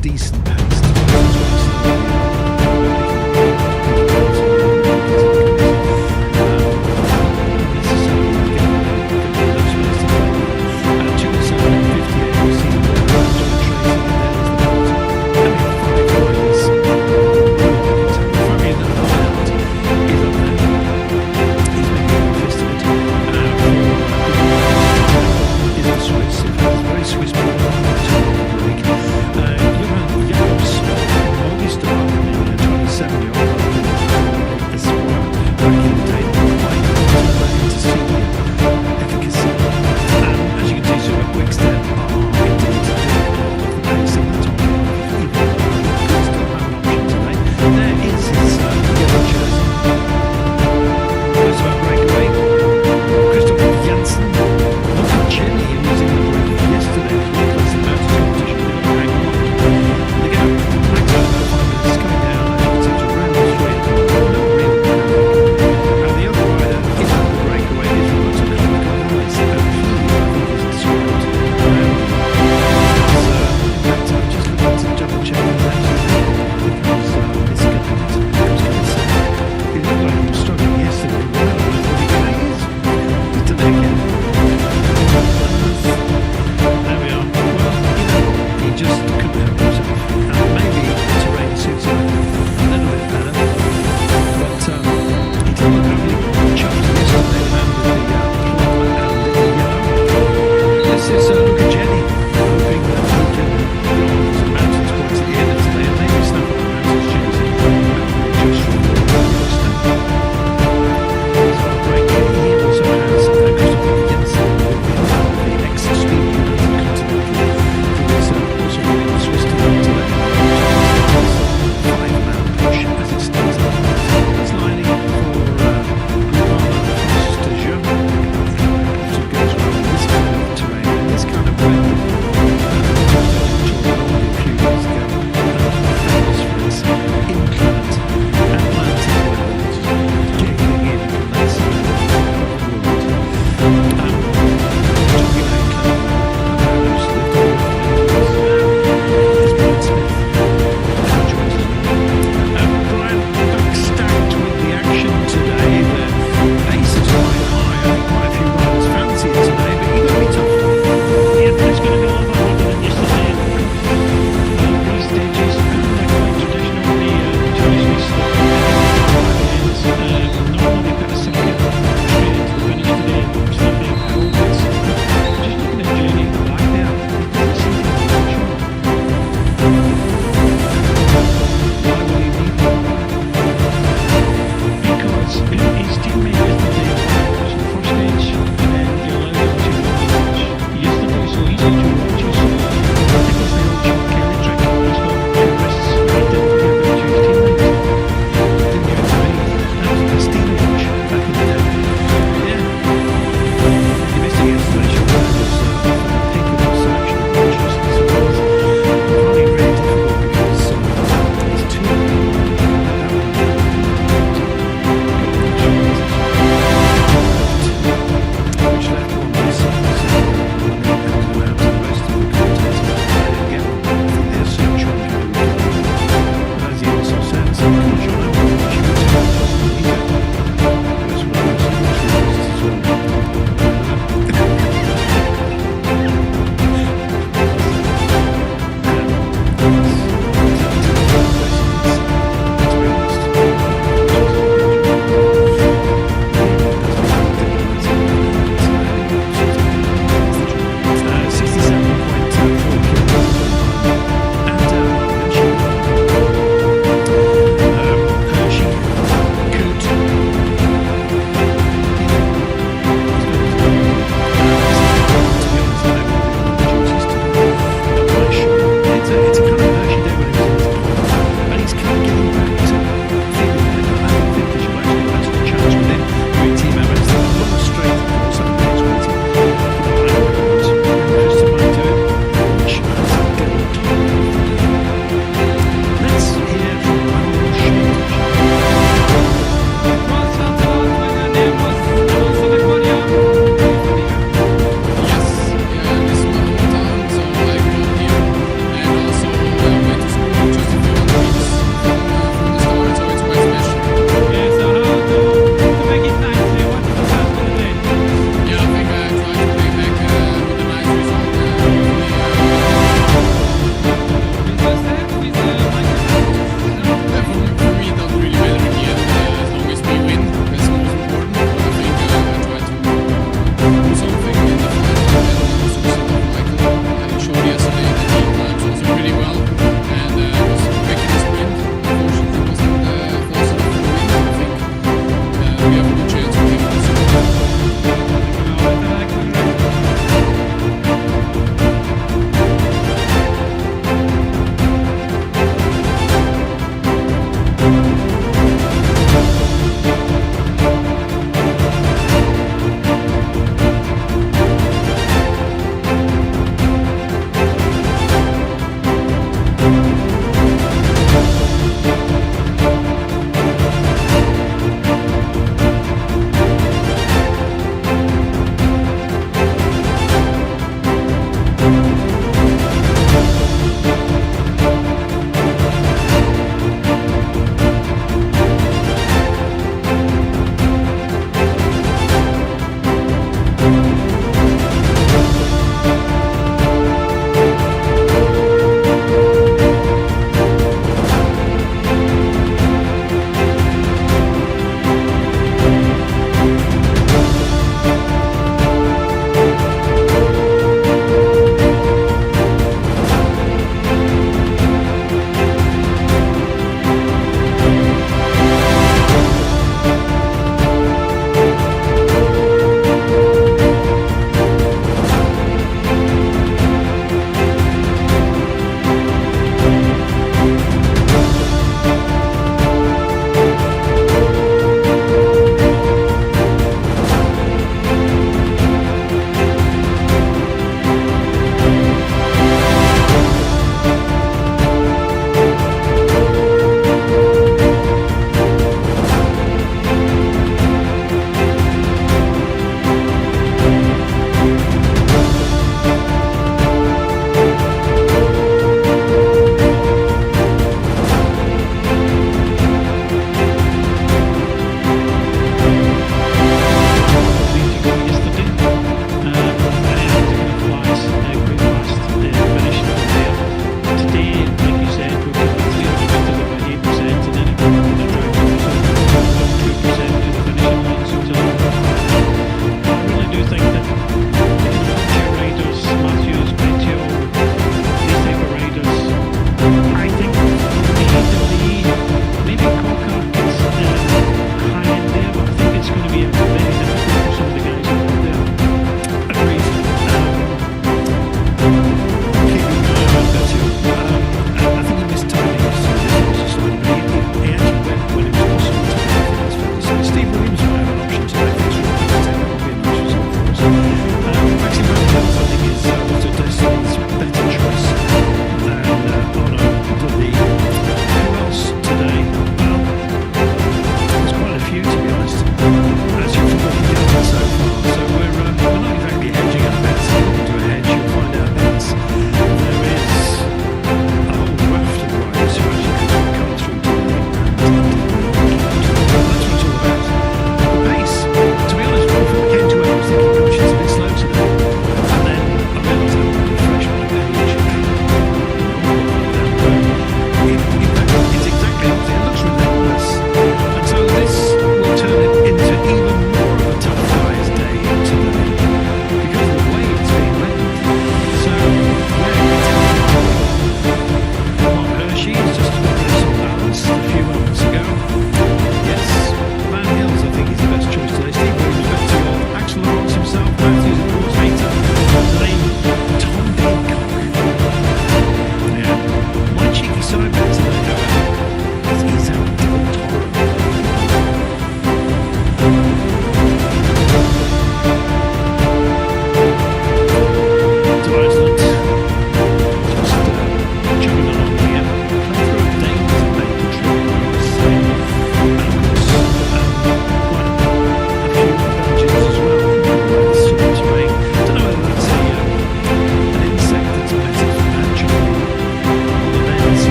decent pace.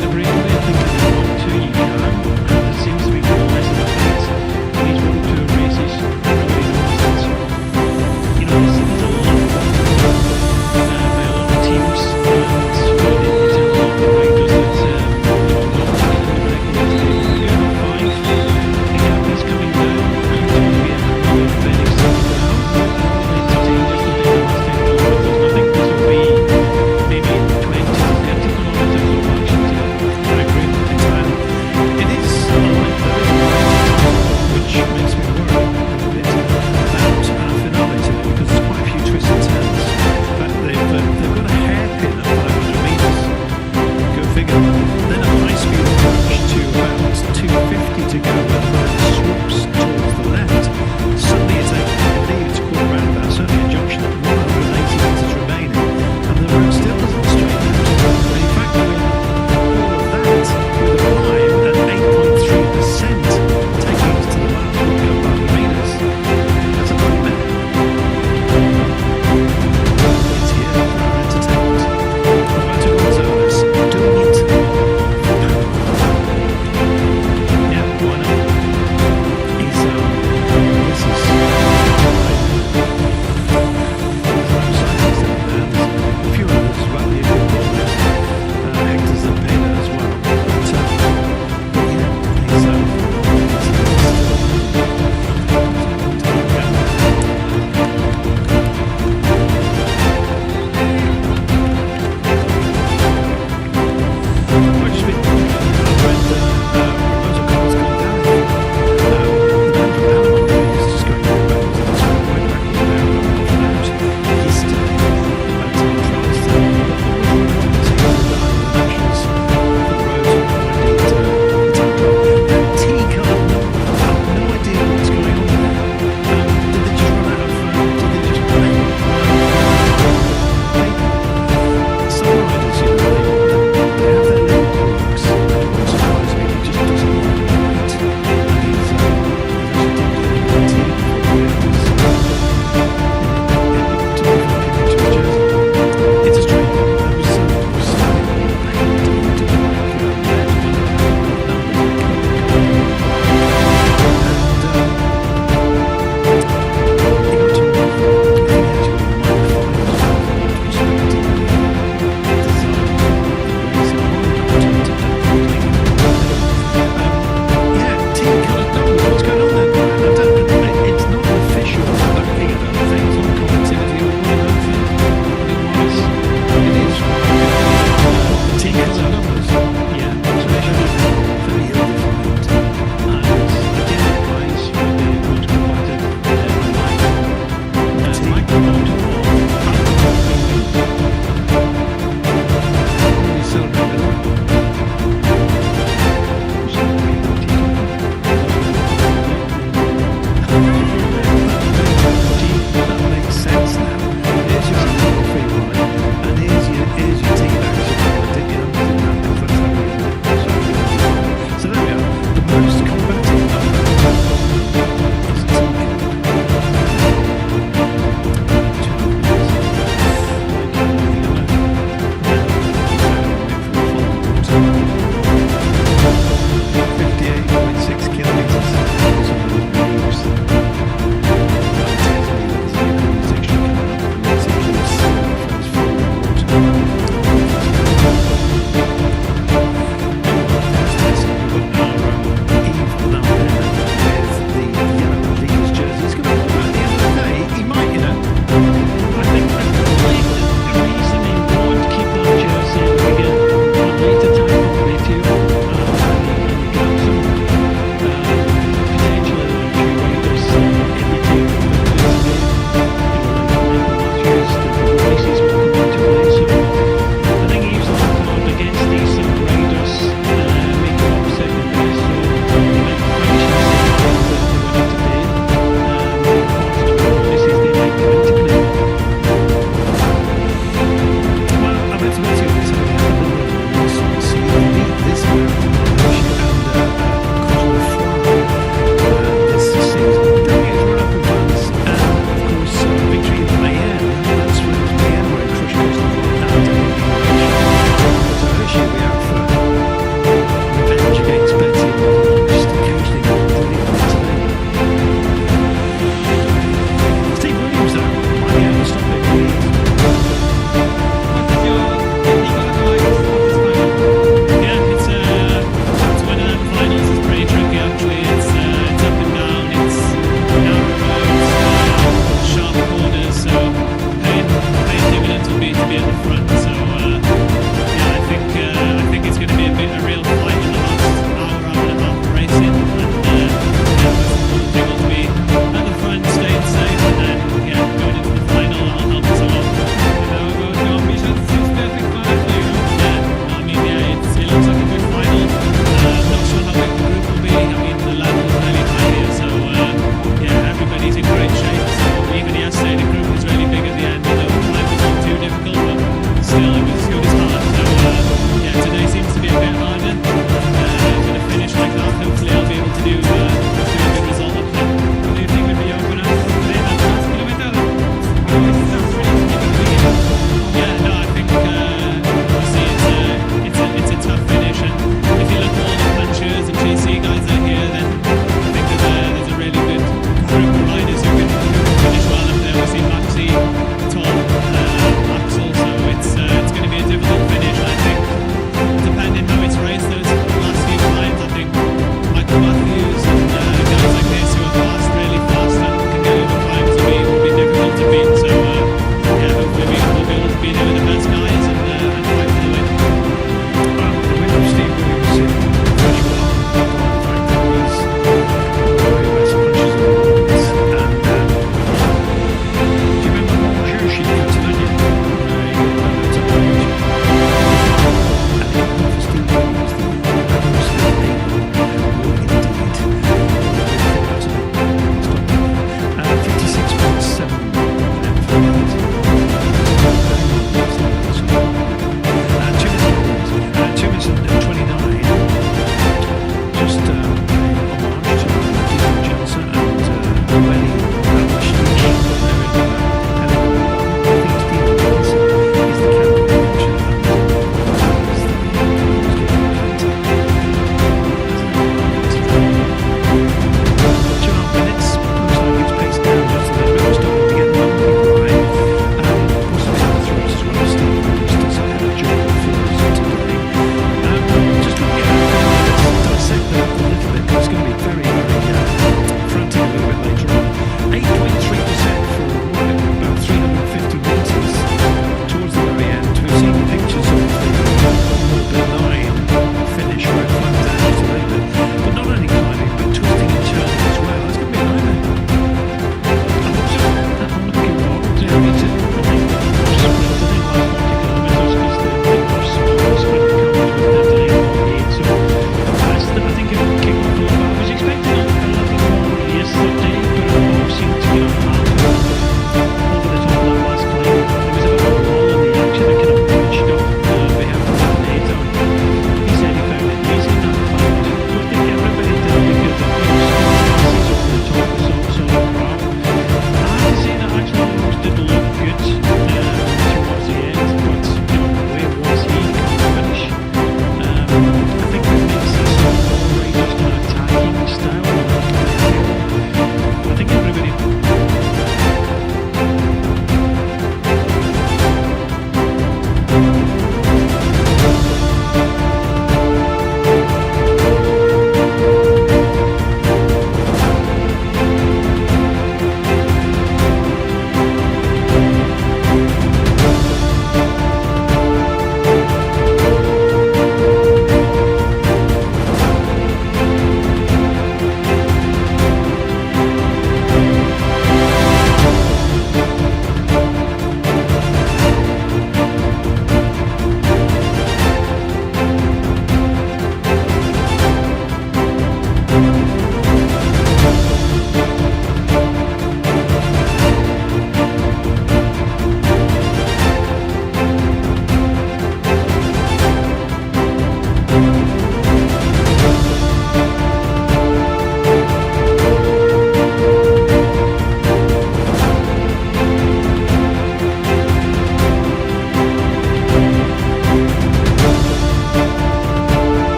the real way of thinking is want to, you can, and there seems to be more or less of a fit in these World Tour races really nonsense. You know, there's a lot of by a lot of teams and in terms of the riders that got talented and recognized. You're not five. The gap is coming down, and we're very excited now. It's just the last 10 kilometres, and I think this will be maybe 20 to 30 kilometres of action to agree entirely. It is unlike the which makes me worry a bit about finale today, because there's quite a few twists and turns. In fact, they've got a hairpin at 500 metres. Go figure. Then a high speed approach to about 250 to go, when the road swoops towards the left. Suddenly it's a lead to quarter roundabout, certainly a junction at 180 metres remaining, and the road still doesn't straighten out. And in fact, with all of that, with a climb at 8.3%, taking us to the last 100 meters, that's a nightmare. It's here for our entertainment. Roberto Gonzalez doing it. Yeah, why not?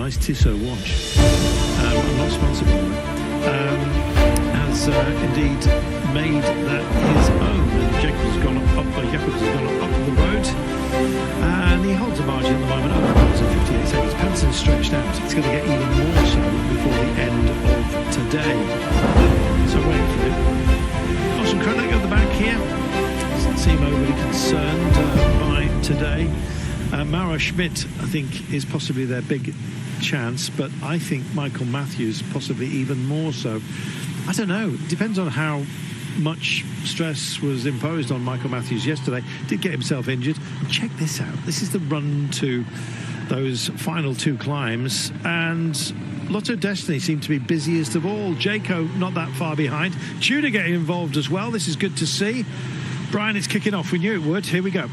nice Tissot watch. I'm not sponsored by that. Has indeed made that his own. And Jacobs has gone up the road, and he holds a margin at the moment of 58 seconds. Penson stretched out. It's going to get even more so before the end of today. So waiting for it. Austin Krenick at the back here. Doesn't seem overly concerned by today. Mauro Schmidt, I think, is possibly their big chance, but I think Michael Matthews possibly even more so. I don't know. It depends on how much stress was imposed on Michael Matthews yesterday. Did get himself injured. And check this out. This is the run to those final two climbs, and Lotto Destiny seemed to be busiest of all. Jayco not that far behind. Tourde getting involved as well. This is good to see. Brian, it's kicking off. We knew it would. Here we go.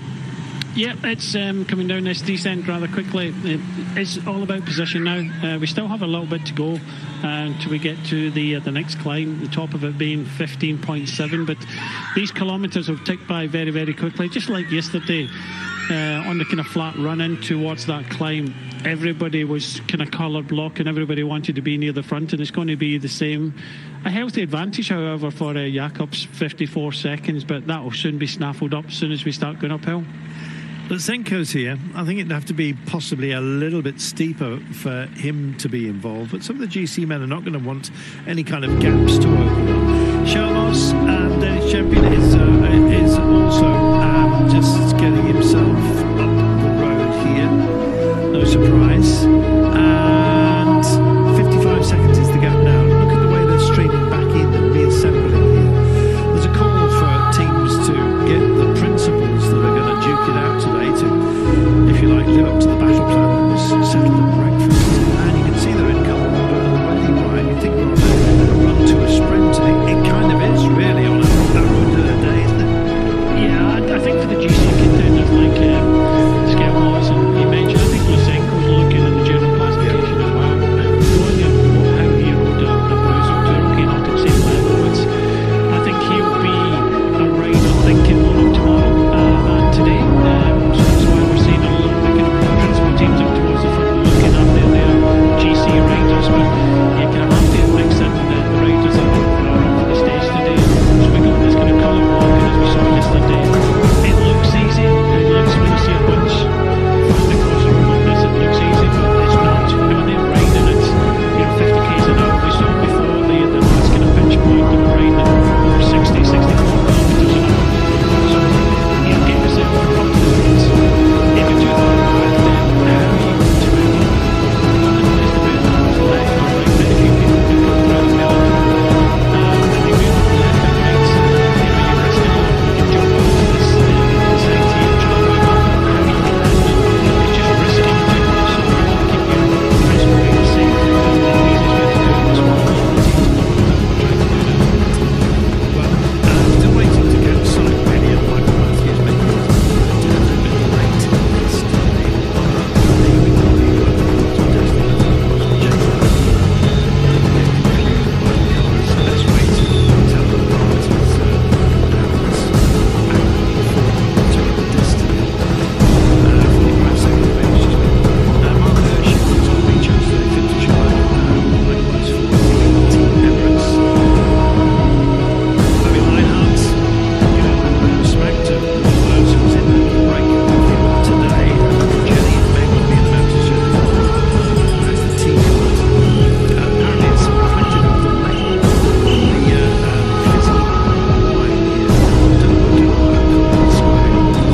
Yeah, it's coming down this descent rather quickly. It's all about position now. We still have a little bit to go until we get to the next climb, the top of it being 15.7. But these kilometres have ticked by very, very quickly, just like yesterday on the kind of flat run in towards that climb. Everybody was kind of colour block and everybody wanted to be near the front, and it's going to be the same. A healthy advantage, however, for Jakobs, 54 seconds, but that will soon be snaffled up as soon as we start going uphill. Lutsenko's here. I think it'd have to be possibly a little bit steeper for him to be involved, but some of the GC men are not going to want any kind of gaps to open up. Chalmers, Danish champion, is also just getting himself up the road here. No surprise. And 55 seconds is the gap now. Look at the way they're streaming back in and reassembling here. There's a call for teams to get the principals that are going to duke it out today to, if you like, live up to the battle plan that was settled at breakfast. And you can see they're in cover already, Brian. You think we're on a run to a sprint. It kind of is, really, on that road day, isn't it? Yeah, I think for the GC contenders like Skelmos and you mentioned, I think Lysenko's looking in the general classification as well. Knowing how he rode a Bruiser to okay, not at the same level, but I think he'll be a rider thinking more of tomorrow and today. So that's why we're seeing a lot of the kind of principal teams up towards the front looking after their GC riders, but you can have to mix in the riders that are up for the stage today. So we got this kind of colour blocking as we saw yesterday. It looks easy. It looks, when you see a bunch flying across the room like this, it looks easy, but it's not. When they're riding at 50 k's an hour, we saw before the last kind of pinch point, they were riding at 60, 64 kilometres an hour. So get yourself up to the front. If you do that with them, how are you going to move up? And is the movement left or right? Very few people can come through the middle. And if you move left and right, you're risking a lot when you jump onto this side here and try to move up. How you can handle it. It's just risking too much, so you want to keep your principal rider safe. And the easiest way to do it is what a lot of the teams know that we're trying to do now. Well, still waiting to get sight ready of Michael Matthews, maybe a little bit late yesterday. Here we go. Let's wait and tell the parties Tourde Destiny. 45 seconds maybe she's been. Mark Hershey has got to be chosen to finish likewise for Team Emirates. Maybe Leinhardt, smacked to those who was in the break today. Jenny may well be in the mountains as the team. Apparently it's reflected on the rain. The fizzy wine here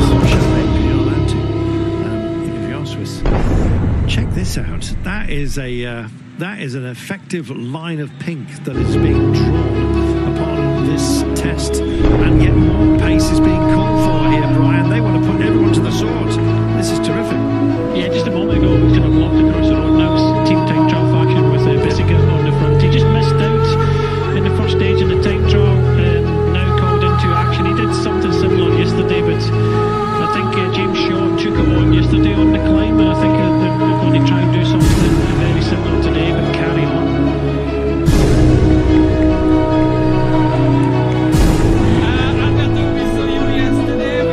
some champagne for your land if you're Swiss. Check this out. That is an effective line of pink that is being drawn upon this test, and yet more pace is being called for here, Brian. They want to put everyone to the sword. This is terrific. Yeah, just a moment ago, it was kind of blocked across the road. Now it's team time trial faction with Bissiger on the front. He just missed out in the first stage in the time trial, now called into action. He did something similar yesterday, but I think James Shaw took him on yesterday on the climb, and I think they're going to try and do something very similar today, but carry on. I got to miss you yesterday.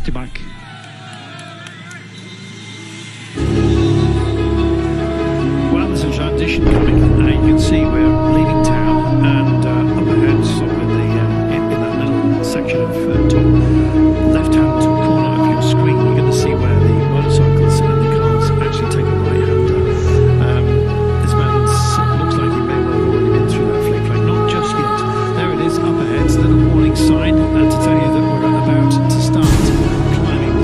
back to back. Well, there's a transition coming. You can see we're leaving town, and up ahead, sort of in that little section of top left-hand corner of your screen, you're going to see where the motorcycles and the cars actually take a right-hander. This man looks like he may well have already been through that flick flag. Not just yet. There it is, up ahead, it's a little warning sign to tell you that we're about to start climbing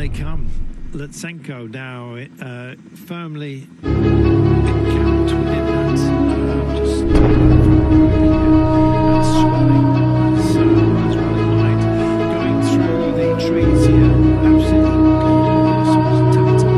they come. Lutsenko now firmly encamped within that, just and swelling. So as well it might. Going through the trees here, absolutely gorgeous. Teletype,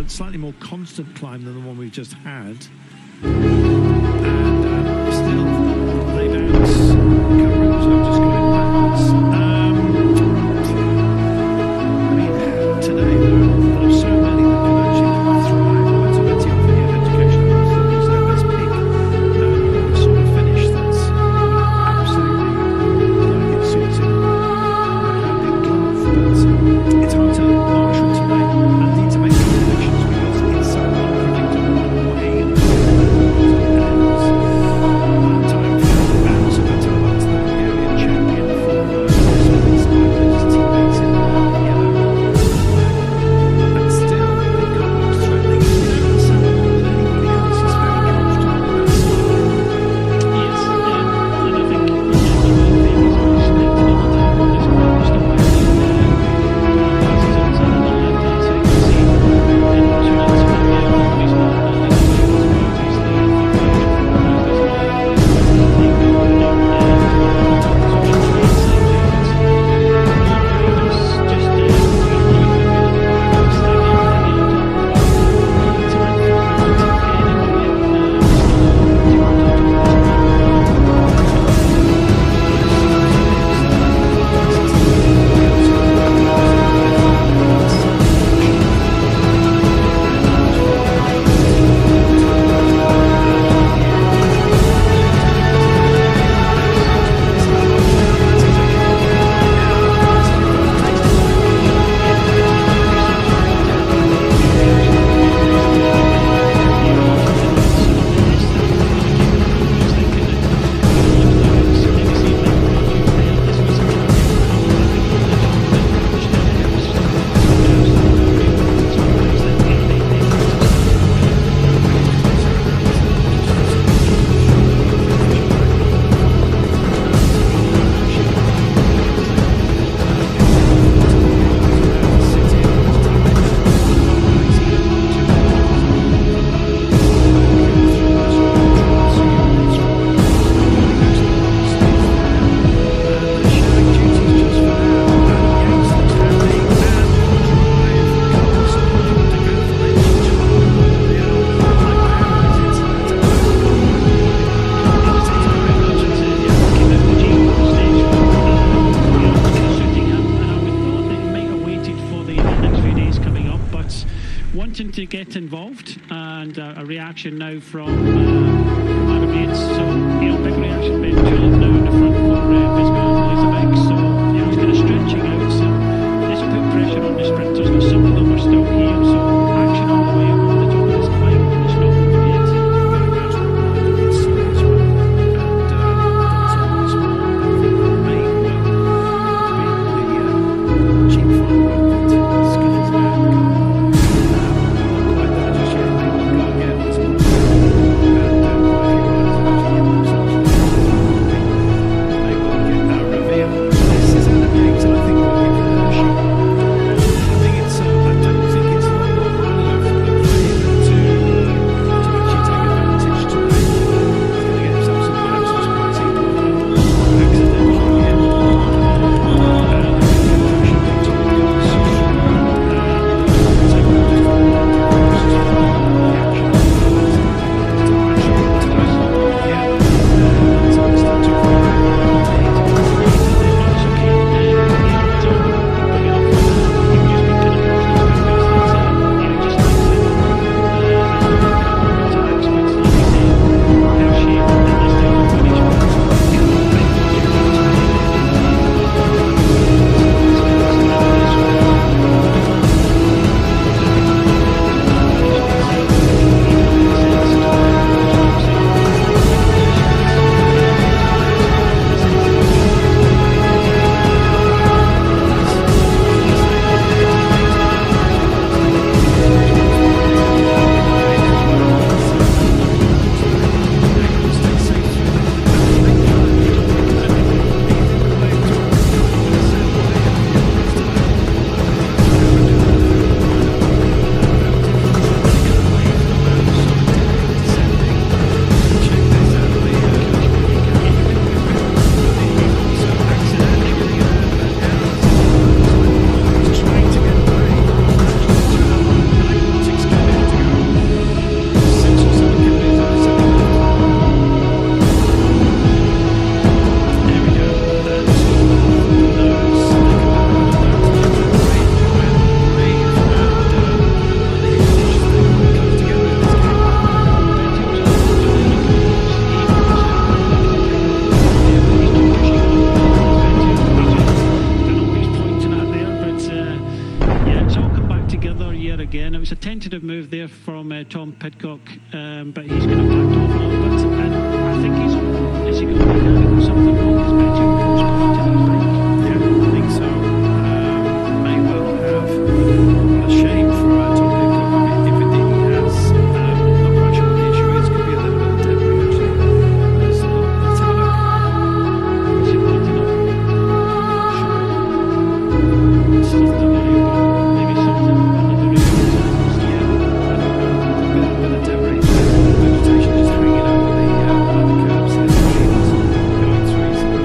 slightly more constant climb than the one we've just had. And still, they bounce. Caruso just going backwards. I mean, today there are so many that can actually thrive. Lots of Betty off here, education, was their best pick. A sort of finish that's absolutely like it suits him. Hand in glove, but it's hard to marshal today. And need to make predictions because it's so unpredictable way in the time for bounce of Etapa, the Hungarian champion for inspired his teammates in yellow. And still, they've got looked threatening. You don't sound more than anybody else is very comfortable in that style. Yes, and I think the other thing is obviously the other day on this group stuff. As wanting to get involved, and a reaction now from Adam Yates. So, big reaction being Tulip now in the front for Bismarck and Elizabeth. So, he's kind of stretching out. So, this will put pressure on the sprinters, but some of them are still here. So, action all the way along the top of this climb, and it's not over yet. Very much reminded it's as well. And that's all small. I think that may well be the cheap final that Skittles back. Quite there just yet. They will go again once more. And quite a few riders have actually given themselves a they will get reveal. This is Adam Yates, and I think we'll give it a shot. I think it's I don't think it's not really of him to actually take advantage today. He's going to get himself some laps, which might seem accidental again. Again, it was a tentative move there from Tom Pidcock, but he's kind of backed off a little bit, and I think he's got a mechanical something wrong. His betting was pointing at his bike. Yeah, I think so. May well have. What a shame for Tom Pidcock if indeed he has. Not quite sure what the issue is. Could be a little bit of debris actually. Let's have a look. Is he pointing up? It's not a very, but maybe something under the rim. Vegetation just hanging over the curbs there. Going through.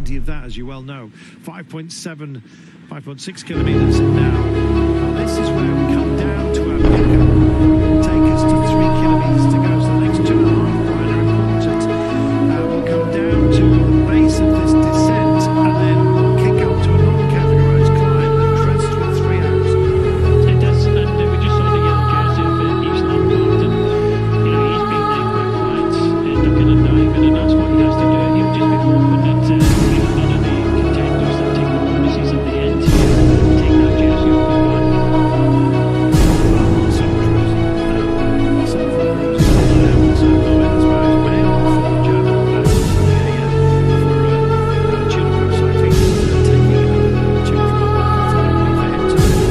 plenty of that, as you well know. 5.7, 5.6 kilometres now. Now this is where we come down to our pickup. Take us to 3 kilometres to go. So the next 2.5 mile are important. We'll come down to the base of this descent and then we'll kick up to a non-categorised climb that crests with 3 hours. It does, and we just saw the yellow jersey of Yves Lampaert, and you know he's been named by clients ducking and diving, and that's what he has to do. He'll just be hoping that you know none of the contenders that take the bonuses at the end take that jersey off his back. Some cruising, some for cruising, so I suppose Mail for the German for Tourde, so I think taking 2 from a for him to quite that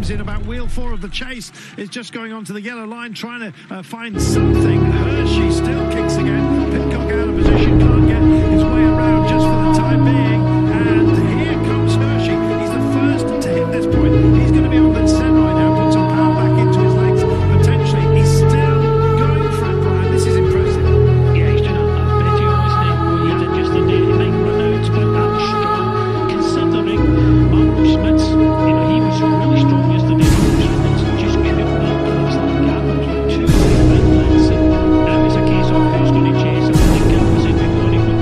in about wheel 4 of the chase is just going onto the yellow line, trying to find something. Hershey still kicks again. Pitcock out of position, can't get his way around just for the time being. And here comes Hershey. He's the first to hit this point. He's going to be on the descent right now, put some power back into his legs. Potentially, he's still going for it, Brian. This is impressive. Yeah, he's doing a pretty honest thing. He did just a day. He might run out, but that's strong. Considering Marco Smits, you know, he was really strong yesterday. Just couldn't close that gap between 2 big lengths, and now it's a case of who's going to chase him. I think Gap was in before he put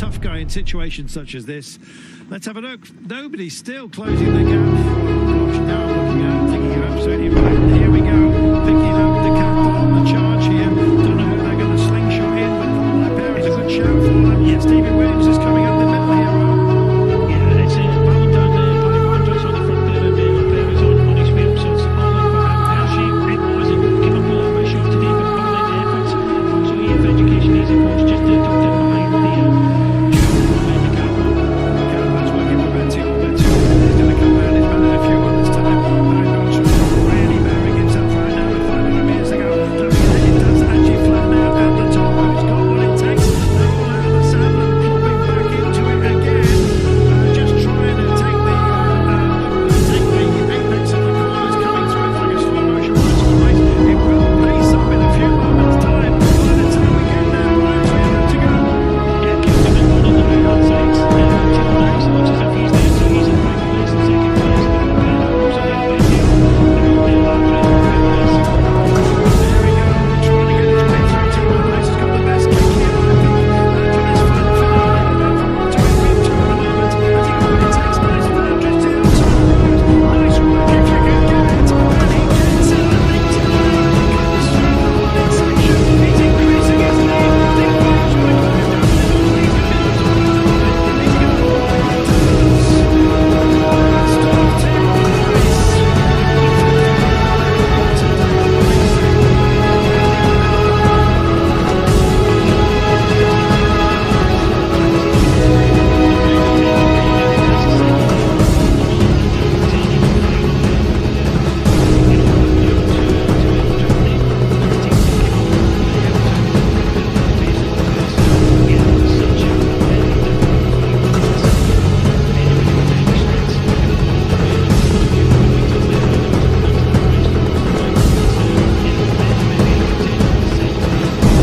tough guy in situations such as this. Let's have a look. Nobody's still closing the gap. Oh gosh, now I'm looking at it, thinking you're absolutely right. And here we go, picking up the Decathlon on the charge here. Don't know who they're going to slingshot in, but their pair is a good shout for them. Yes, Stevie Williams is coming